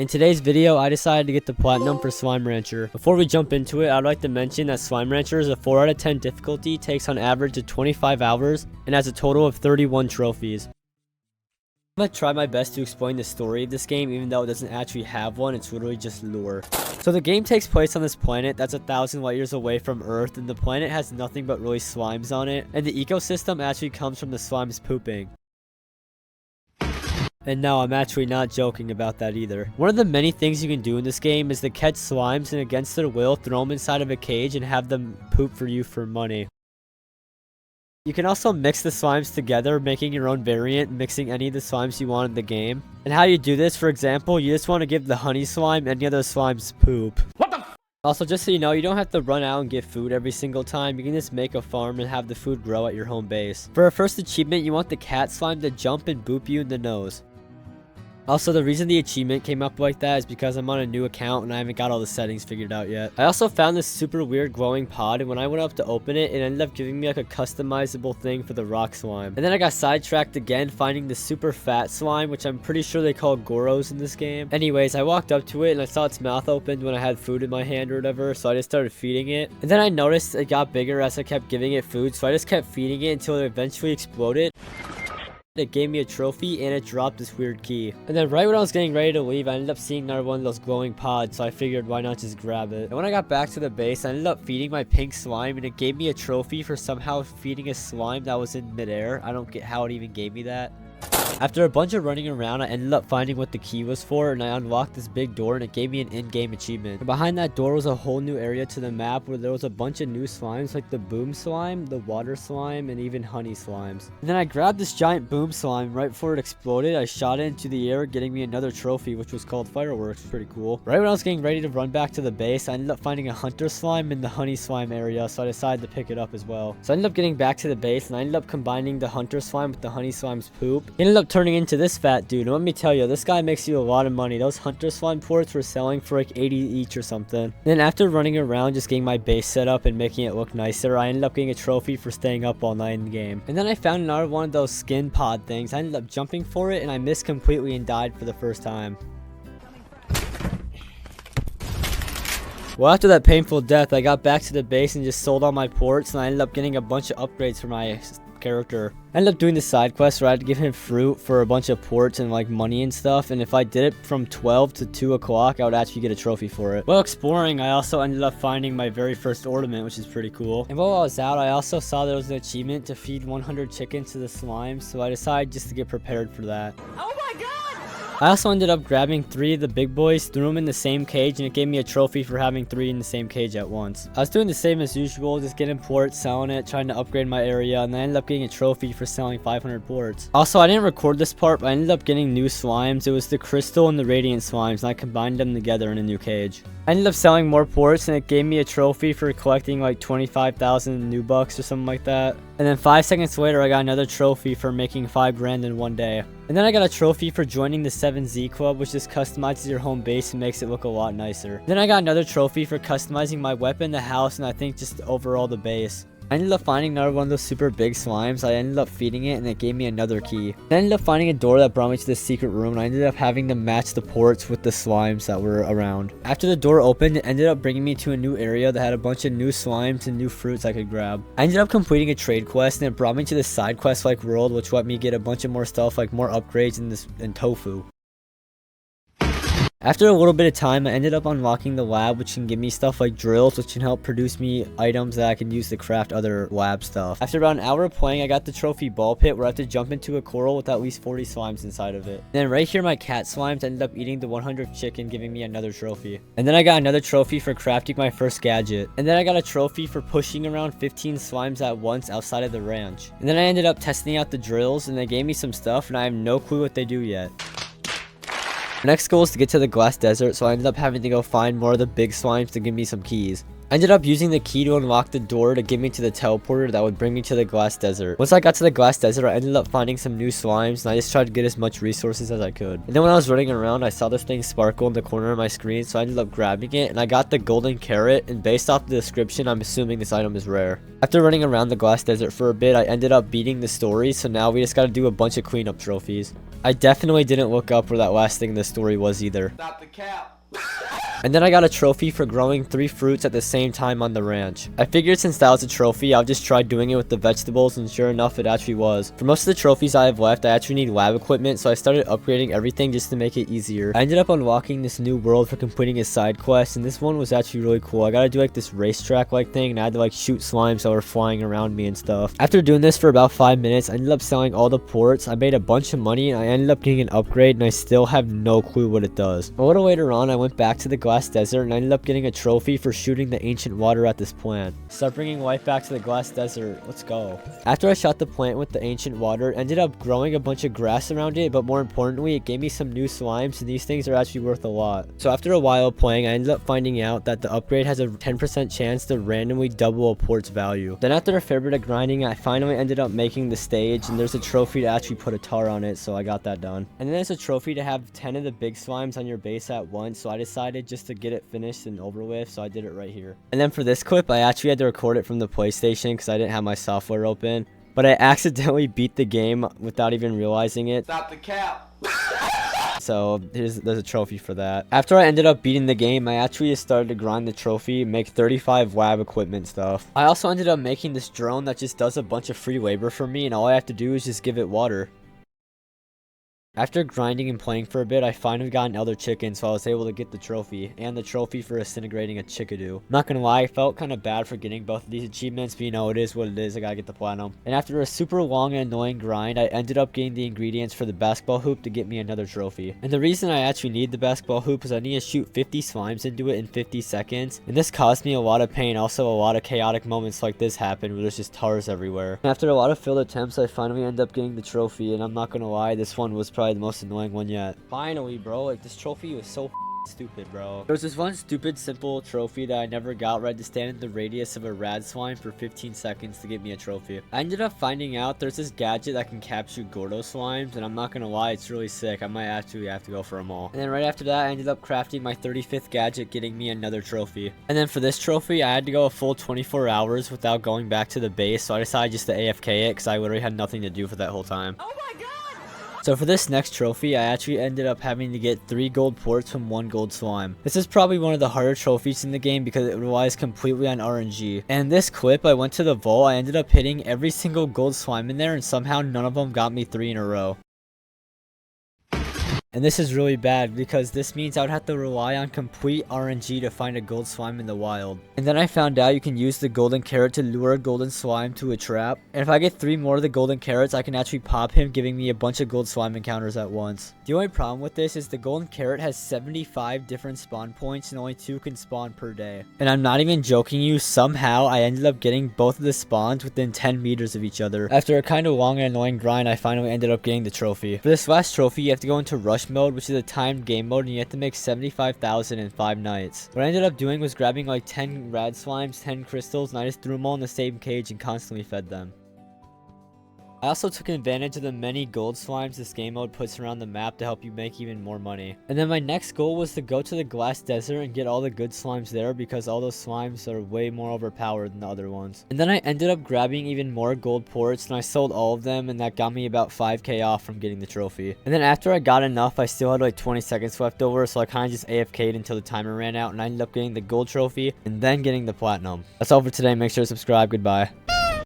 In today's video, I decided to get the platinum for Slime Rancher. Before we jump into it, I'd like to mention that Slime Rancher is a 4 out of 10 difficulty, takes on average of 25 hours, and has a total of 31 trophies. I'm gonna try my best to explain the story of this game, even though it doesn't actually have one. It's literally just lore. So the game takes place on this planet that's 1,000 light years away from Earth, and the planet has nothing but really slimes on it, and the ecosystem actually comes from the slimes pooping. And no, I'm actually not joking about that either. One of the many things you can do in this game is to catch slimes and against their will throw them inside of a cage and have them poop for you for money. You can also mix the slimes together, making your own variant, mixing any of the slimes you want in the game. And how you do this, for example, you just want to give the honey slime any other slimes poop. What the? Also, just so you know, you don't have to run out and get food every single time. You can just make a farm and have the food grow at your home base. For our first achievement, you want the cat slime to jump and boop you in the nose. Also, the reason the achievement came up like that is because I'm on a new account and I haven't got all the settings figured out yet. I also found this super weird glowing pod, and when I went up to open it, it ended up giving me like a customizable thing for the rock slime. And then I got sidetracked again, finding the super fat slime, which I'm pretty sure they call Goros in this game. Anyways, I walked up to it and I saw its mouth opened when I had food in my hand or whatever, so I just started feeding it. And then I noticed it got bigger as I kept giving it food, so I just kept feeding it until it eventually exploded. It gave me a trophy and it dropped this weird key. And then right when I was getting ready to leave, I ended up seeing another one of those glowing pods, so I figured why not just grab it. And when I got back to the base, I ended up feeding my pink slime and it gave me a trophy for somehow feeding a slime that was in midair. I don't get how it even gave me that. After a bunch of running around, I ended up finding what the key was for, and I unlocked this big door and it gave me an in-game achievement. And behind that door was a whole new area to the map where there was a bunch of new slimes like the boom slime, the water slime, and even honey slimes. And then I grabbed this giant boom slime. Right before it exploded, I shot it into the air, getting me another trophy, which was called fireworks. Pretty cool. Right when I was getting ready to run back to the base, I ended up finding a hunter slime in the honey slime area, so I decided to pick it up as well. So I ended up getting back to the base and I ended up combining the hunter slime with the honey slime's poop. It ended up turning into this fat dude, and let me tell you, this guy makes you a lot of money. Those hunter slime ports were selling for like 80 each or something. Then after running around just getting my base set up and making it look nicer, I ended up getting a trophy for staying up all night in the game. And then I found another one of those skin pod things. I ended up jumping for it and I missed completely and died for the first time. Well, after that painful death, I got back to the base and just sold all my ports, and I ended up getting a bunch of upgrades for my character. I ended up doing the side quest where I had to give him fruit for a bunch of ports and like money and stuff, and if I did it from 12 to 2 o'clock, I would actually get a trophy for it. While exploring, I also ended up finding my very first ornament, which is pretty cool. And while I was out, I also saw there was an achievement to feed 100 chickens to the slimes, so I decided just to get prepared for that. Oh my god! I also ended up grabbing 3 of the big boys, threw them in the same cage, and it gave me a trophy for having 3 in the same cage at once. I was doing the same as usual, just getting ports, selling it, trying to upgrade my area, and I ended up getting a trophy for selling 500 ports. Also, I didn't record this part, but I ended up getting new slimes. It was the crystal and the radiant slimes, and I combined them together in a new cage. I ended up selling more ports, and it gave me a trophy for collecting like 25,000 new bucks or something like that. And then 5 seconds later, I got another trophy for making 5 grand in one day. And then I got a trophy for joining the 7Z Club, which just customizes your home base and makes it look a lot nicer. Then I got another trophy for customizing my weapon, the house, and I think just overall the base. I ended up finding another one of those super big slimes. I ended up feeding it and it gave me another key. I ended up finding a door that brought me to this secret room, and I ended up having to match the ports with the slimes that were around. After the door opened, it ended up bringing me to a new area that had a bunch of new slimes and new fruits I could grab. I ended up completing a trade quest, and it brought me to this side quest like world, which let me get a bunch of more stuff like more upgrades and tofu. After a little bit of time, I ended up unlocking the lab, which can give me stuff like drills, which can help produce me items that I can use to craft other lab stuff. After about an hour of playing, I got the trophy ball pit where I have to jump into a coral with at least 40 slimes inside of it. Then right here, my cat slimes ended up eating the 100th chicken, giving me another trophy. And then I got another trophy for crafting my first gadget. And then I got a trophy for pushing around 15 slimes at once outside of the ranch. And then I ended up testing out the drills, and they gave me some stuff, and I have no clue what they do yet. My next goal is to get to the glass desert, so I ended up having to go find more of the big slimes to give me some keys. I ended up using the key to unlock the door to get me to the teleporter that would bring me to the glass desert. Once I got to the glass desert, I ended up finding some new slimes, and I just tried to get as much resources as I could. And then when I was running around, I saw this thing sparkle in the corner of my screen, so I ended up grabbing it, and I got the golden carrot, and based off the description, I'm assuming this item is rare. After running around the glass desert for a bit, I ended up beating the story, so now we just gotta do a bunch of cleanup trophies. I definitely didn't look up where that last thing in the story was either. Stop the cap. And then I got a trophy for growing 3 fruits at the same time on the ranch. I figured since that was a trophy, I'll just try doing it with the vegetables, and sure enough, it actually was. For most of the trophies I have left, I actually need lab equipment, so I started upgrading everything just to make it easier. I ended up unlocking this new world for completing a side quest, and this one was actually really cool. I gotta do like this racetrack like thing, and I had to like shoot slimes that were flying around me and stuff. After doing this for about 5 minutes, I ended up selling all the ports. I made a bunch of money, and I ended up getting an upgrade, and I still have no clue what it does. A little later on, I went back to the glass desert, and I ended up getting a trophy for shooting the ancient water at this plant. Start bringing life back to the glass desert. Let's go. After I shot the plant with the ancient water, it ended up growing a bunch of grass around it, but more importantly, it gave me some new slimes, and these things are actually worth a lot. So after a while of playing, I ended up finding out that the upgrade has a 10% chance to randomly double a port's value. Then after a fair bit of grinding, I finally ended up making the stage, and there's a trophy to actually put a tar on it, so I got that done. And then there's a trophy to have 10 of the big slimes on your base at once, so I decided just to get it finished and over with, so I did it right here. And then for this clip, I actually had to record it from the PlayStation because I didn't have my software open, but I accidentally beat the game without even realizing it. Stop the cap. So there's a trophy for that. After I ended up beating the game, I actually just started to grind the trophy, make 35 lab equipment stuff. I also ended up making this drone that just does a bunch of free labor for me, and all I have to do is just give it water. After grinding and playing for a bit, I finally got an elder chicken, so I was able to get the trophy, and the trophy for disintegrating a chickadee. Not gonna lie, I felt kind of bad for getting both of these achievements, but you know, it is what it is, I gotta get the platinum. And after a super long and annoying grind, I ended up getting the ingredients for the basketball hoop to get me another trophy. And the reason I actually need the basketball hoop is I need to shoot 50 slimes into it in 50 seconds, and this caused me a lot of pain. Also, a lot of chaotic moments like this happened where there's just tars everywhere. And after a lot of failed attempts, I finally ended up getting the trophy, and I'm not gonna lie, this one was probably the most annoying one yet. Finally, bro, like this trophy was so stupid, bro. There was this one stupid simple trophy that I never got, where I had to stand in the radius of a rad slime for 15 seconds to get me a trophy. I ended up finding out there's this gadget that can capture Gordo slimes, and I'm not gonna lie, it's really sick. I might actually have to go for them all. And then right after that, I ended up crafting my 35th gadget, getting me another trophy. And then for this trophy, I had to go a full 24 hours without going back to the base, so I decided just to AFK it because I literally had nothing to do for that whole time. Oh my god. So for this next trophy, I actually ended up having to get 3 gold ports from 1 gold slime. This is probably one of the harder trophies in the game because it relies completely on RNG. And in this clip, I went to the vault, I ended up hitting every single gold slime in there, and somehow none of them got me 3 in a row. And this is really bad because this means I would have to rely on complete RNG to find a gold slime in the wild. And then I found out you can use the golden carrot to lure a golden slime to a trap. And if I get 3 more of the golden carrots, I can actually pop him, giving me a bunch of gold slime encounters at once. The only problem with this is the golden carrot has 75 different spawn points and only 2 can spawn per day. And I'm not even joking you, somehow I ended up getting both of the spawns within 10 meters of each other. After a kind of long and annoying grind, I finally ended up getting the trophy. For this last trophy, you have to go into rush mode, which is a timed game mode, and you have to make 75,000 in 5 nights. What I ended up doing was grabbing like 10 rad slimes, 10 crystals, and I just threw them all in the same cage and constantly fed them. I also took advantage of the many gold slimes this game mode puts around the map to help you make even more money. And then my next goal was to go to the glass desert and get all the good slimes there because all those slimes are way more overpowered than the other ones. And then I ended up grabbing even more gold ports, and I sold all of them, and that got me about 5k off from getting the trophy. And then after I got enough, I still had like 20 seconds left over, so I kind of just AFK'd until the timer ran out, and I ended up getting the gold trophy and then getting the platinum. That's all for today. Make sure to subscribe. Goodbye.